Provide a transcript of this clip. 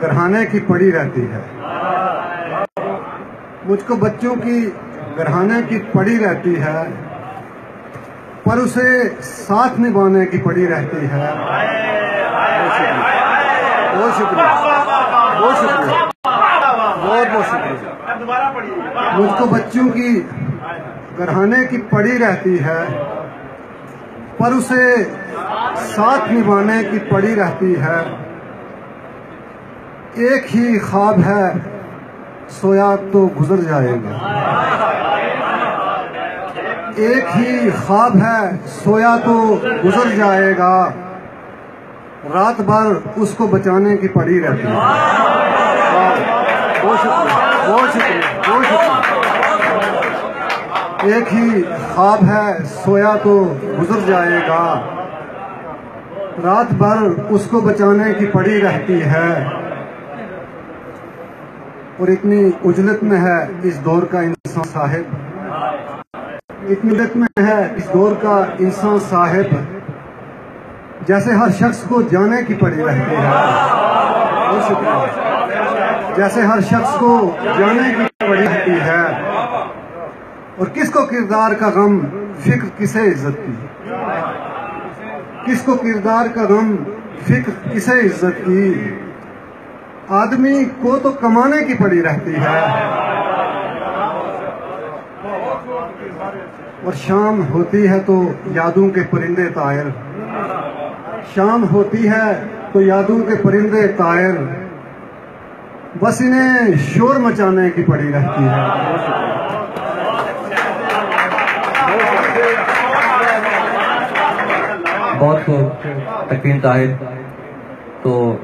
गरहाने की पड़ी रहती है। मुझको बच्चों की गरहाने की पड़ी रहती है, पर उसे साथ निभाने की पड़ी रहती है। बहुत शुक्रिया, बहुत शुक्रिया, बहुत बहुत शुक्रिया। मुझको बच्चों की गरहाने की पड़ी रहती है, पर उसे साथ निभाने की पड़ी रहती है। एक ही ख्वाब है, सोया तो गुजर जाएगा। एक ही ख्वाब है, सोया तो गुजर जाएगा। रात भर उसको बचाने की पड़ी रहती है। बहुत शुक्रिया, बहुत शुक्रिया, बहुत शुक्रिया। एक ही ख्वाब है, सोया तो गुजर जाएगा। रात भर उसको बचाने की पड़ी रहती है। और इतनी उजलत में है इस दौर का इंसान साहिब, इतनी उजलत में है इस दौर का इंसान साहिब, जैसे हर शख्स को जाने की पड़ी रहती है। बहुत शुक्रिया। जैसे हर शख्स को जाने की पड़ी रहती है। और किसको किरदार का गम, फिक्र किसे इज्जत की। किसको किरदार का गम, फिक्र किसे इज्जत की। आदमी को तो कमाने की पड़ी रहती है। और शाम होती है तो यादों के परिंदे तायर, शाम होती है तो यादों के परिंदे तायर, बस इन्हें शोर मचाने की पड़ी रहती है। बहुत खूब तकरीम ताहिर। तो